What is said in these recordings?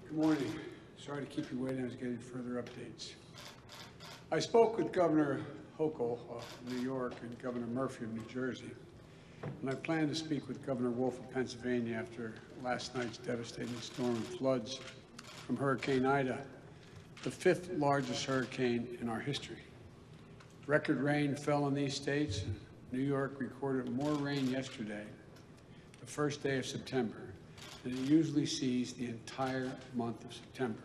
Good morning. Sorry to keep you waiting. I was getting further updates. I spoke with Governor Hochul of New York and Governor Murphy of New Jersey, and I plan to speak with Governor Wolf of Pennsylvania after last night's devastating storm and floods from Hurricane Ida, the fifth largest hurricane in our history. Record rain fell in these states. New York recorded more rain yesterday, the first day of September, than it usually sees the entire month of September.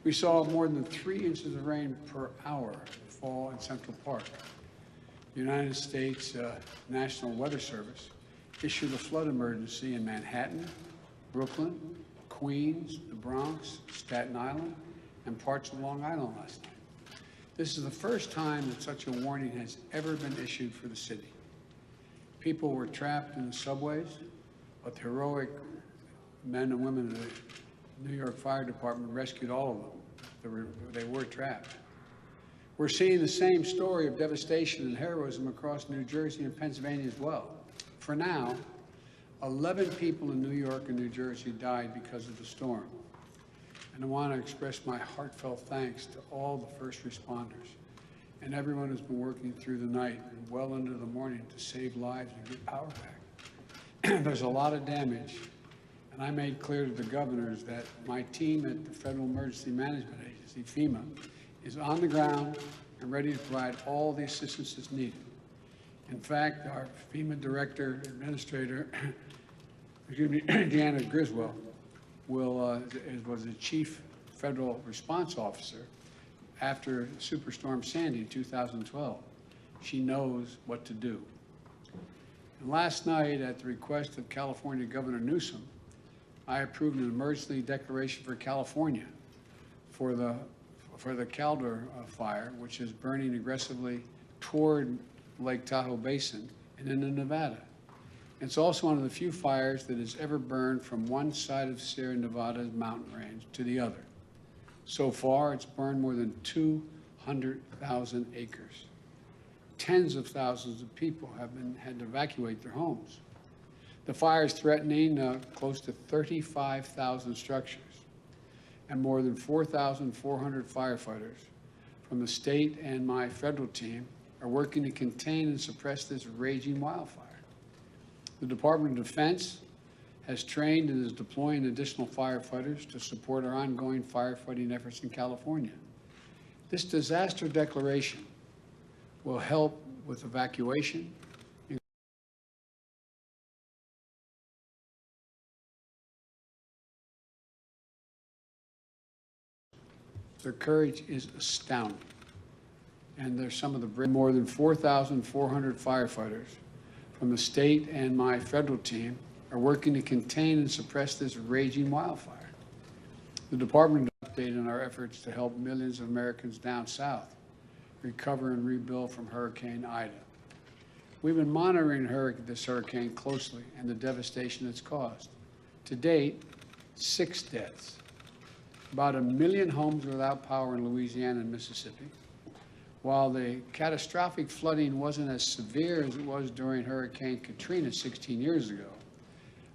We saw more than 3 inches of rain per hour fall in Central Park. The United States National Weather Service issued a flood emergency in Manhattan, Brooklyn, Queens, the Bronx, Staten Island, and parts of Long Island last night. This is the first time that such a warning has ever been issued for the city. People were trapped in the subways, but the heroic men and women of the New York Fire Department rescued all of them. They were trapped. We're seeing the same story of devastation and heroism across New Jersey and Pennsylvania as well. For now, 11 people in New York and New Jersey died because of the storm. And I want to express my heartfelt thanks to all the first responders and everyone who's been working through the night and well into the morning to save lives and get power back. There's a lot of damage. And I made clear to the governors that my team at the Federal Emergency Management Agency, FEMA, is on the ground and ready to provide all the assistance that's needed. In fact, our FEMA Director Administrator, Deanna Griswold, was the Chief Federal Response Officer after Superstorm Sandy in 2012. She knows what to do. And last night, at the request of California Governor Newsom, I approved an emergency declaration for California for the Caldor fire, which is burning aggressively toward Lake Tahoe Basin and into Nevada. It's also one of the few fires that has ever burned from one side of Sierra Nevada's mountain range to the other. So far, it's burned more than 200,000 acres. Tens of thousands of people have had to evacuate their homes. The fire is threatening close to 35,000 structures, and more than 4,400 firefighters from the state and my federal team are working to contain and suppress this raging wildfire. The Department of Defense has trained and is deploying additional firefighters to support our ongoing firefighting efforts in California. This disaster declaration will help with evacuation. Their courage is astounding. And there's some of the more than 4,400 firefighters from the state and my federal team are working to contain and suppress this raging wildfire. The department is updating our efforts to help millions of Americans down south recover and rebuild from Hurricane Ida. We've been monitoring this hurricane closely and the devastation it's caused. To date, 6 deaths. About 1 million homes without power in Louisiana and Mississippi. While the catastrophic flooding wasn't as severe as it was during Hurricane Katrina 16 years ago,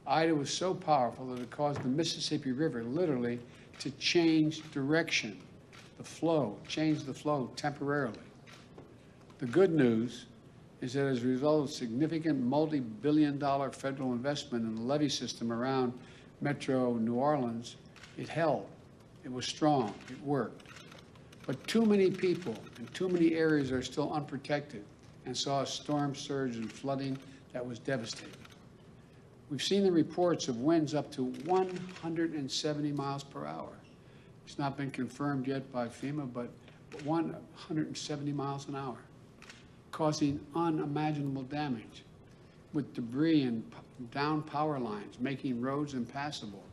Ida was so powerful that it caused the Mississippi River literally to change direction, change the flow temporarily. The good news is that as a result of significant multi-billion-dollar federal investment in the levee system around Metro New Orleans, it held. It was strong. It worked. But too many people in too many areas are still unprotected and saw a storm surge and flooding that was devastating. We've seen the reports of winds up to 170 miles per hour. It's not been confirmed yet by FEMA, but 170 miles an hour, causing unimaginable damage with debris and down power lines, making roads impassable,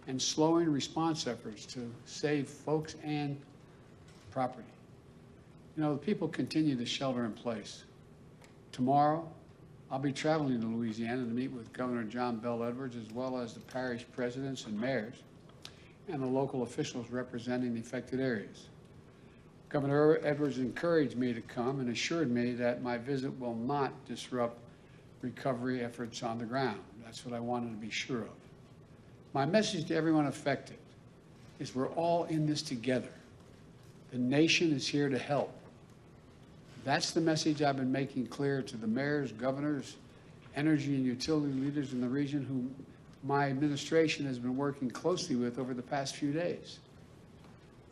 and slowing response efforts to save folks and property. You know, the people continue to shelter in place. Tomorrow, I'll be traveling to Louisiana to meet with Governor John Bel Edwards, as well as the parish presidents and mayors, and the local officials representing the affected areas. Governor Edwards encouraged me to come and assured me that my visit will not disrupt recovery efforts on the ground. That's what I wanted to be sure of. My message to everyone affected is we're all in this together. The nation is here to help. That's the message I've been making clear to the mayors, governors, energy and utility leaders in the region who my administration has been working closely with over the past few days.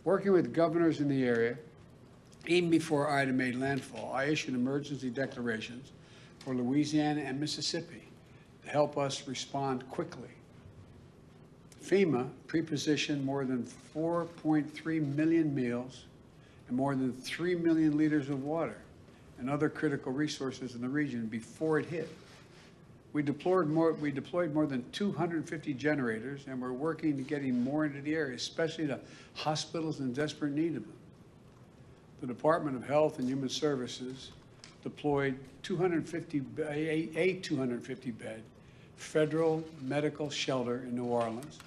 Working with governors in the area, even before Ida made landfall, I issued emergency declarations for Louisiana and Mississippi to help us respond quickly. FEMA pre-positioned more than 4.3 million meals and more than 3 million liters of water and other critical resources in the region before it hit. We deployed more than 250 generators, and we're working to getting more into the area, especially to hospitals in desperate need of them. The Department of Health and Human Services deployed a 250-bed federal medical shelter in New Orleans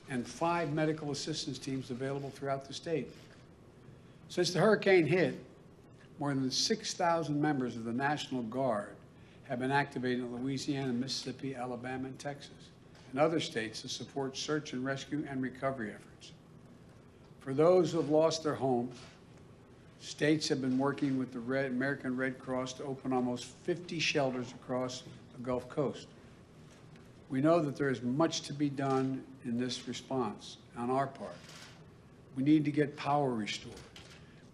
and 5 medical assistance teams available throughout the state. Since the hurricane hit, more than 6,000 members of the National Guard have been activated in Louisiana, Mississippi, Alabama, and Texas, and other states to support search and rescue and recovery efforts. For those who have lost their homes, states have been working with the American Red Cross to open almost 50 shelters across the Gulf Coast. We know that there is much to be done in this response on our part. We need to get power restored.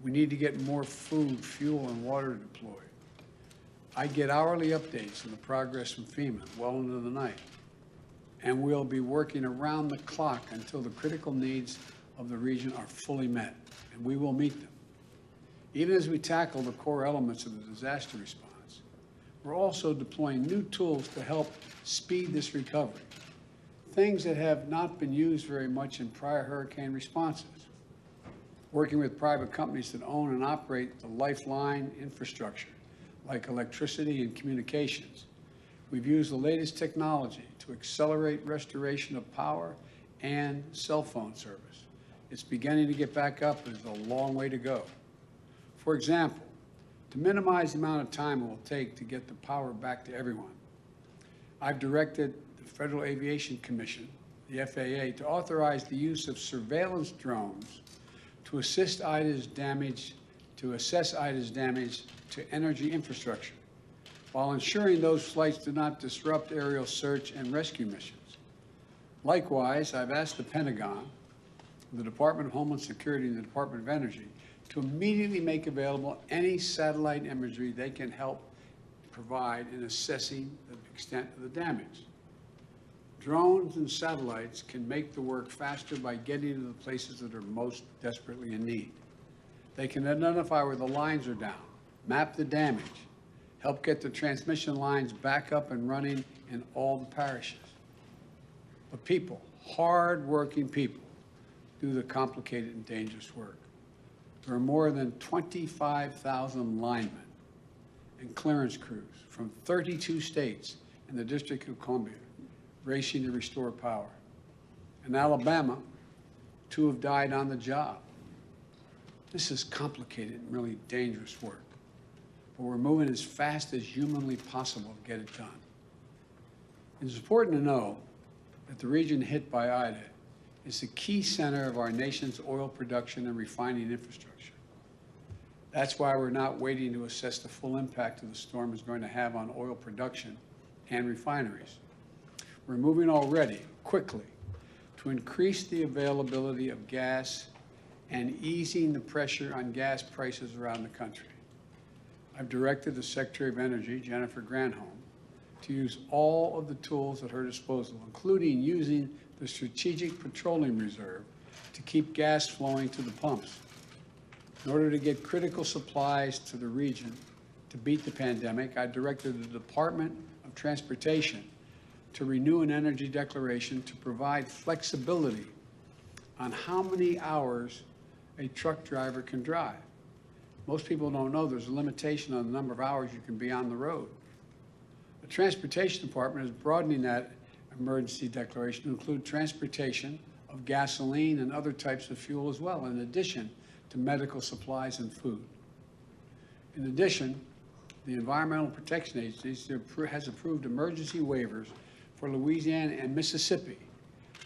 We need to get more food, fuel, and water deployed. I get hourly updates on the progress from FEMA well into the night, and we'll be working around the clock until the critical needs of the region are fully met, and we will meet them. Even as we tackle the core elements of the disaster response, we're also deploying new tools to help speed this recovery, things that have not been used very much in prior hurricane responses. Working with private companies that own and operate the lifeline infrastructure, like electricity and communications. We've used the latest technology to accelerate restoration of power and cell phone service. It's beginning to get back up, but there's a long way to go. For example, to minimize the amount of time it will take to get the power back to everyone, I've directed the Federal Aviation Commission, the FAA, to authorize the use of surveillance drones to assess Ida's damage to energy infrastructure, while ensuring those flights do not disrupt aerial search and rescue missions. Likewise, I've asked the Pentagon, the Department of Homeland Security, and the Department of Energy to immediately make available any satellite imagery they can help provide in assessing the extent of the damage. Drones and satellites can make the work faster by getting to the places that are most desperately in need. They can identify where the lines are down, map the damage, help get the transmission lines back up and running in all the parishes. But people, hard-working people, do the complicated and dangerous work. There are more than 25,000 linemen and clearance crews from 32 states and the District of Columbia racing to restore power. In Alabama, 2 have died on the job. This is complicated and really dangerous work, but we're moving as fast as humanly possible to get it done. It's important to know that the region hit by Ida is the key center of our nation's oil production and refining infrastructure. That's why we're not waiting to assess the full impact of the storm is going to have on oil production and refineries. We're moving already, quickly, to increase the availability of gas and easing the pressure on gas prices around the country. I've directed the Secretary of Energy, Jennifer Granholm, to use all of the tools at her disposal, including using the Strategic Petroleum Reserve to keep gas flowing to the pumps. In order to get critical supplies to the region to beat the pandemic, I directed the Department of Transportation to renew an energy declaration to provide flexibility on how many hours a truck driver can drive. Most people don't know there's a limitation on the number of hours you can be on the road. The Transportation Department is broadening that emergency declaration to include transportation of gasoline and other types of fuel as well, in addition to medical supplies and food. In addition, the Environmental Protection Agency has approved emergency waivers for Louisiana and Mississippi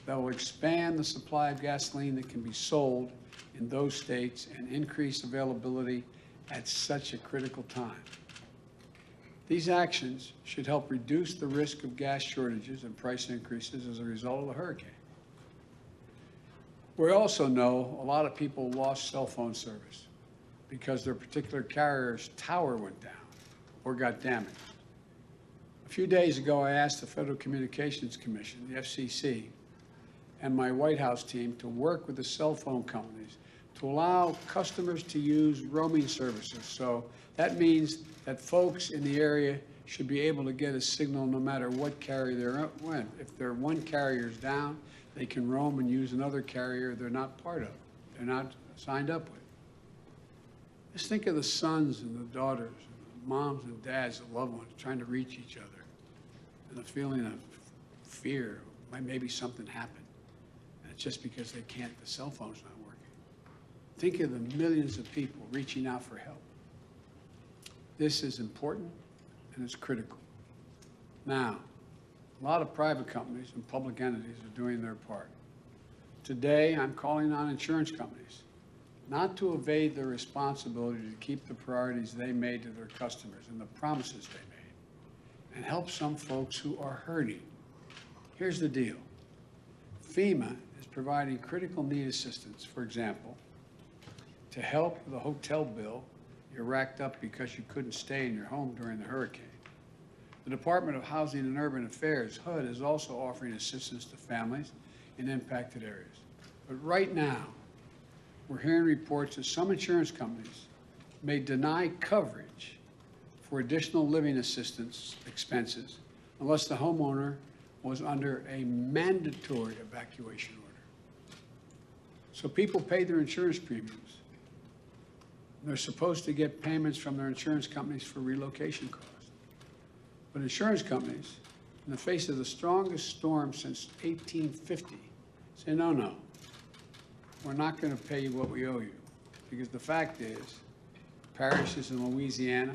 that will expand the supply of gasoline that can be sold in those states and increase availability at such a critical time. These actions should help reduce the risk of gas shortages and price increases as a result of the hurricane. We also know a lot of people lost cell phone service because their particular carrier's tower went down or got damaged. A few days ago, I asked the Federal Communications Commission, the FCC, and my White House team to work with the cell phone companies to allow customers to use roaming services. So that means that folks in the area should be able to get a signal no matter what carrier they're in. If their one carrier's down, they can roam and use another carrier they're not part of, they're not signed up with. Just think of the sons and the daughters, and the moms and dads, the loved ones trying to reach each other, and the feeling of fear, maybe something happened. And it's just because they can't, the cell phone's not working. Think of the millions of people reaching out for help. This is important and it's critical. Now, a lot of private companies and public entities are doing their part. Today, I'm calling on insurance companies not to evade their responsibility to keep the priorities they made to their customers and the promises they made, and help some folks who are hurting. Here's the deal. FEMA is providing critical need assistance, for example, to help with a hotel bill you racked up because you couldn't stay in your home during the hurricane. The Department of Housing and Urban Affairs, HUD, is also offering assistance to families in impacted areas. But right now, we're hearing reports that some insurance companies may deny coverage for additional living assistance expenses unless the homeowner was under a mandatory evacuation order. So people pay their insurance premiums. They're supposed to get payments from their insurance companies for relocation costs. But insurance companies, in the face of the strongest storm since 1850, say, no, we're not going to pay you what we owe you. Because the fact is, parishes in Louisiana,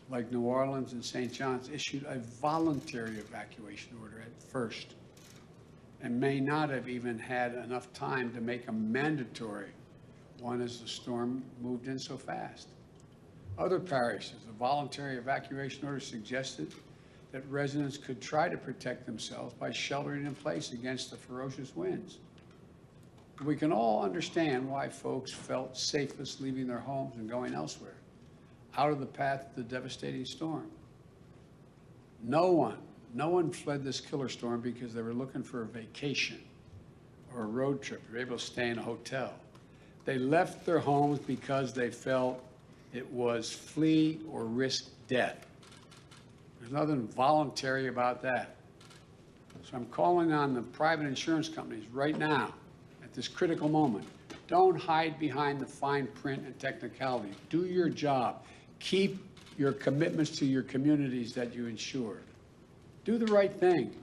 like New Orleans and St. John's, issued a voluntary evacuation order at first and may not have even had enough time to make a mandatory one as the storm moved in so fast. Other parishes, a voluntary evacuation order suggested that residents could try to protect themselves by sheltering in place against the ferocious winds. We can all understand why folks felt safest leaving their homes and going elsewhere, out of the path of the devastating storm. No one fled this killer storm because they were looking for a vacation or a road trip. They were able to stay in a hotel. They left their homes because they felt it was flee or risk death. There's nothing voluntary about that. So I'm calling on the private insurance companies right now, at this critical moment. Don't hide behind the fine print and technicality. Do your job. Keep your commitments to your communities that you insure. Do the right thing.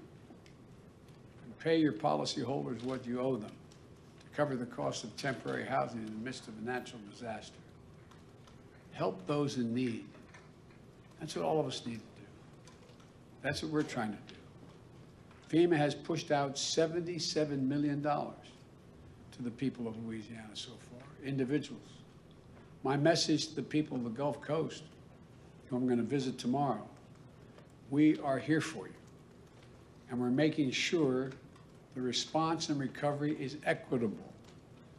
And pay your policyholders what you owe them to cover the cost of temporary housing in the midst of a natural disaster. Help those in need. That's what all of us need to do. That's what we're trying to do. FEMA has pushed out $77 million to the people of Louisiana so far, individuals. My message to the people of the Gulf Coast, who I'm going to visit tomorrow, we are here for you. And we're making sure the response and recovery is equitable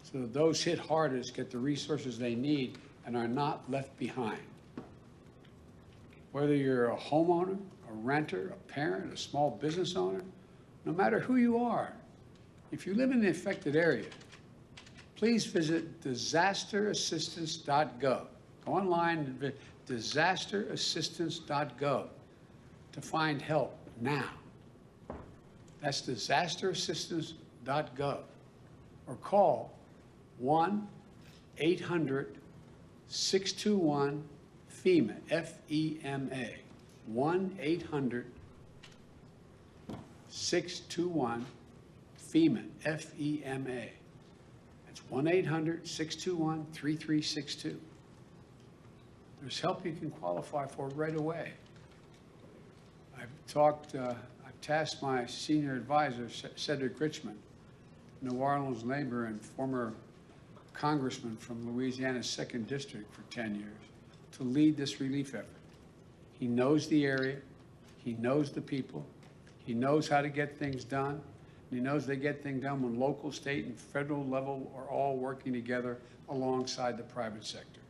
so that those hit hardest get the resources they need and are not left behind. Whether you're a homeowner, a renter, a parent, a small business owner, no matter who you are, if you live in the affected area, please visit disasterassistance.gov. Go online and visit disasterassistance.gov to find help now. That's disasterassistance.gov. Or call 1-800-621-FEMA, F-E-M-A, 1-800-621-FEMA, F-E-M-A. That's 1-800-621-3362. There's help you can qualify for right away. I've tasked my senior advisor, Cedric Richmond, New Orleans neighbor and former congressman from Louisiana's 2nd District for 10 years, to lead this relief effort. He knows the area, he knows the people, he knows how to get things done, and he knows they get things done when local, state, and federal level are all working together alongside the private sector.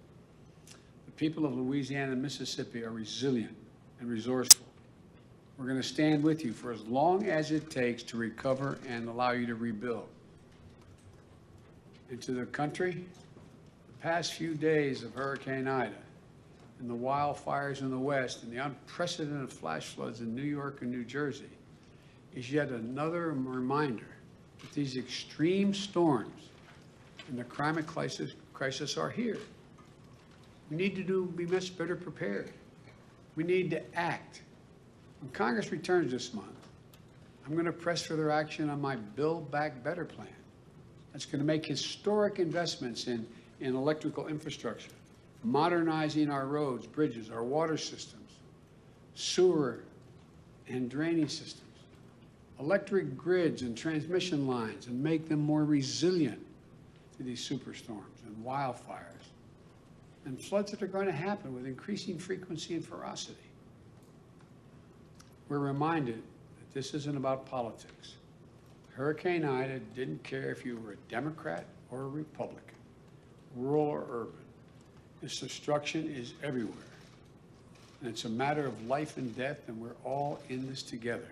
The people of Louisiana and Mississippi are resilient and resourceful. We're going to stand with you for as long as it takes to recover and allow you to rebuild. And to the country, the past few days of Hurricane Ida and the wildfires in the West and the unprecedented flash floods in New York and New Jersey is yet another reminder that these extreme storms and the climate crisis are here. We need to be much better prepared. We need to act. When Congress returns this month, I'm going to press for their action on my Build Back Better plan. That's going to make historic investments in electrical infrastructure, modernizing our roads, bridges, our water systems, sewer and drainage systems, electric grids and transmission lines, and make them more resilient to these superstorms and wildfires and floods that are going to happen with increasing frequency and ferocity. We're reminded that this isn't about politics. Hurricane Ida didn't care if you were a Democrat or a Republican, rural or urban. This destruction is everywhere. And it's a matter of life and death, and we're all in this together.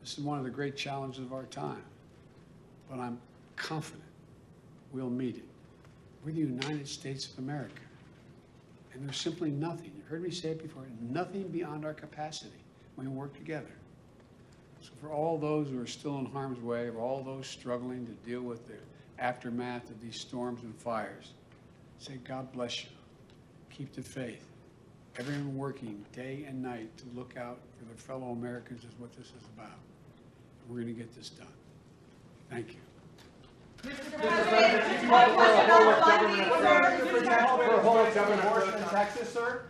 This is one of the great challenges of our time, but I'm confident we'll meet it. We're the United States of America, and there's simply nothing, you've heard me say it before, nothing beyond our capacity when we work together. So for all those who are still in harm's way, or all those struggling to deal with the aftermath of these storms and fires, say, God bless you. Keep the faith. Everyone working day and night to look out for their fellow Americans is what this is about. We're going to get this done. Thank you. Mr. President, just one question on the funding, sir. For a whole of government in Texas, sir?